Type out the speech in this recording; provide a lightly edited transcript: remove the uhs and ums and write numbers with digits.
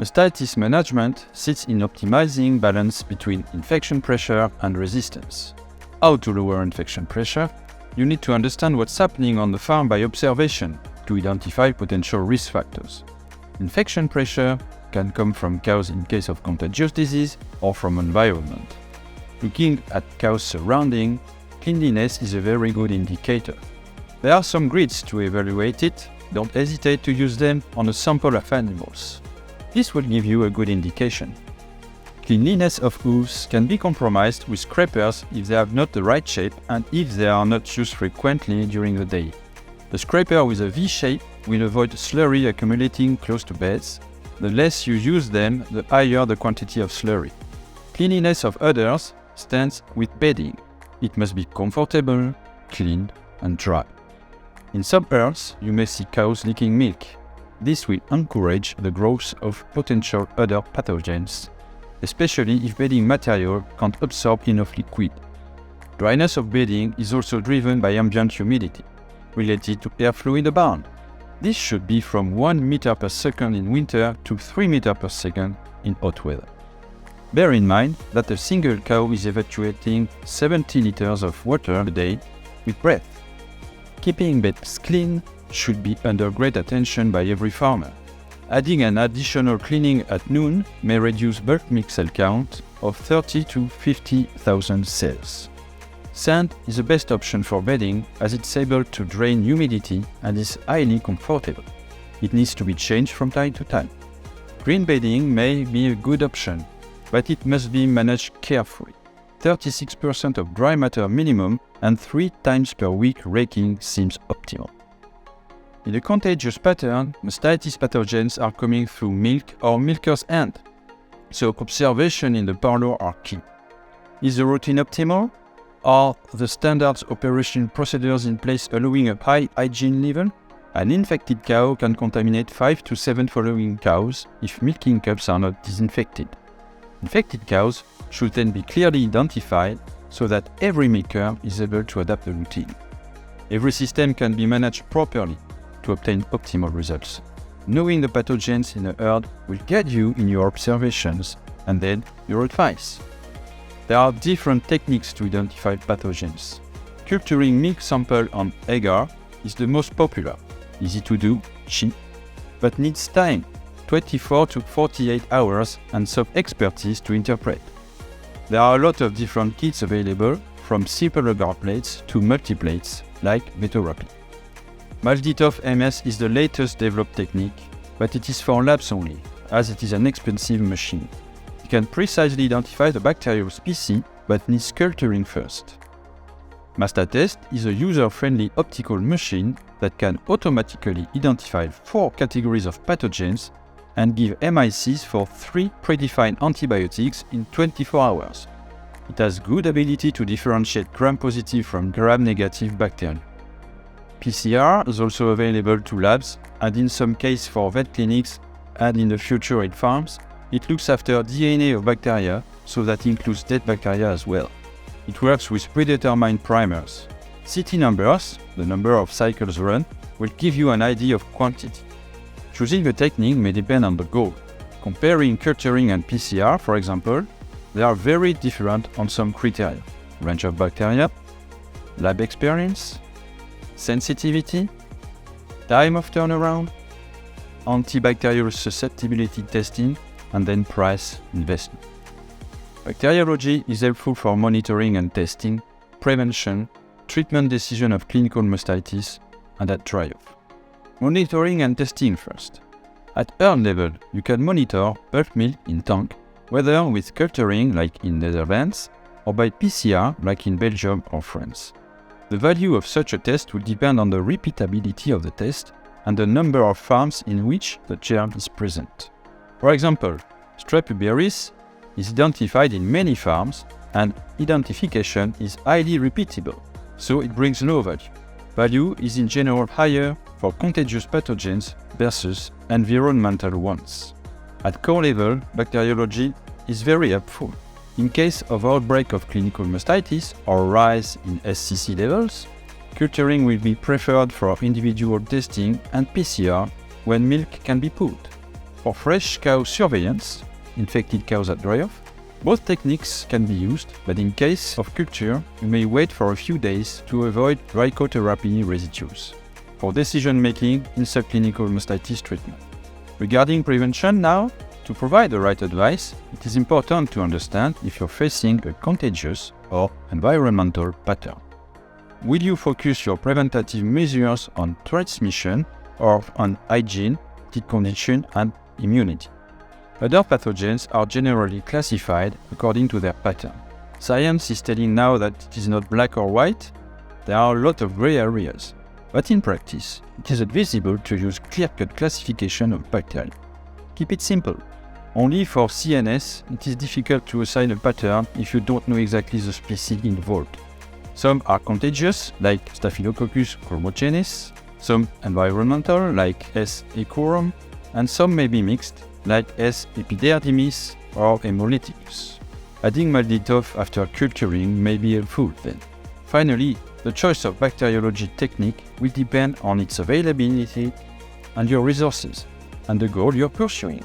Mastitis management sits in optimizing balance between infection pressure and resistance. How to lower infection pressure? You need to understand what's happening on the farm by observation to identify potential risk factors. Infection pressure can come from cows in case of contagious disease or from environment. Looking at cows' surrounding, cleanliness is a very good indicator. There are some grids to evaluate it. Don't hesitate to use them on a sample of animals. This will give you a good indication. Cleanliness of hooves can be compromised with scrapers if they have not the right shape and if they are not used frequently during the day. The scraper with a V shape will avoid slurry accumulating close to beds. The less you use them, the higher the quantity of slurry. Cleanliness of udders stands with bedding. It must be comfortable, clean, and dry. In some herds, you may see cows leaking milk. This will encourage the growth of potential udder pathogens, especially if bedding material can't absorb enough liquid. Dryness of bedding is also driven by ambient humidity, related to airflow in the barn. This should be from 1 meter per second in winter to 3 meters per second in hot weather. Bear in mind that a single cow is evacuating 70 liters of water a day with breath. Keeping beds clean should be under great attention by every farmer. Adding an additional cleaning at noon may reduce bulk milk cell count of 30 to 50,000 cells. Sand is the best option for bedding as it's able to drain humidity and is highly comfortable. It needs to be changed from time to time. Green bedding may be a good option, but it must be managed carefully. 36% of dry matter minimum and 3 times per week raking seems optimal. In a contagious pattern, mastitis pathogens are coming through milk or milker's hand, so observation in the parlor are key. Is the routine optimal? Are the standard operation procedures in place allowing a high hygiene level? An infected cow can contaminate 5 to 7 following cows if milking cups are not disinfected. Infected cows should then be clearly identified so that every milker is able to adapt the routine. Every system can be managed properly to obtain optimal results. Knowing the pathogens in a herd will guide you in your observations and then your advice. There are different techniques to identify pathogens. Culturing milk sample on agar is the most popular. Easy to do, cheap, but needs time, 24 to 48 hours and some expertise to interpret. There are a lot of different kits available, from simple agar plates to multi-plates like Vetoquinol. Mastitis MS is the latest developed technique, but it is for labs only, as it is an expensive machine. It can precisely identify the bacterial species, but needs culturing first. Mastitis is a user-friendly optical machine that can automatically identify 4 categories of pathogens and give MICs for 3 predefined antibiotics in 24 hours. It has good ability to differentiate gram-positive from gram-negative bacteria. PCR is also available to labs, and in some cases for vet clinics and in the future in farms, it looks after DNA of bacteria, so that includes dead bacteria as well. It works with predetermined primers. CT numbers, the number of cycles run, will give you an idea of quantity. Choosing a technique may depend on the goal. Comparing culturing and PCR, for example, they are very different on some criteria. Range of bacteria, lab experience, sensitivity, time of turnaround, antibacterial susceptibility testing, and then price investment. Bacteriology is helpful for monitoring and testing, prevention, treatment decision of clinical mastitis, and at trial. Monitoring and testing first. At herd level, you can monitor bulk milk in tank, whether with culturing like in Netherlands, or by PCR like in Belgium or France. The value of such a test will depend on the repeatability of the test and the number of farms in which the germ is present. For example, Strep berries is identified in many farms and identification is highly repeatable, so it brings low value. Value is in general higher for contagious pathogens versus environmental ones. At core level, bacteriology is very helpful. In case of outbreak of clinical mastitis or rise in SCC levels, culturing will be preferred for individual testing and PCR when milk can be pulled. For fresh cow surveillance, infected cows at dry-off, both techniques can be used, but in case of culture, you may wait for a few days to avoid trichotherapy residues. For decision-making in subclinical mastitis treatment. Regarding prevention now, to provide the right advice, it is important to understand if you're facing a contagious or environmental pattern. Will you focus your preventative measures on transmission or on hygiene, tick condition, and immunity? Other pathogens are generally classified according to their pattern. Science is telling now that it is not black or white. There are a lot of gray areas. But in practice, it is advisable to use clear-cut classification of bacteria. Keep it simple. Only for CNS, it is difficult to assign a pattern if you don't know exactly the species involved. Some are contagious, like Staphylococcus homogeneus, some environmental, like S. ecorum, and some may be mixed, like S. epidermis or Hemolyticus. Adding Malditoff after culturing may be helpful then. Finally, the choice of bacteriology technique will depend on its availability and your resources, and the goal you're pursuing.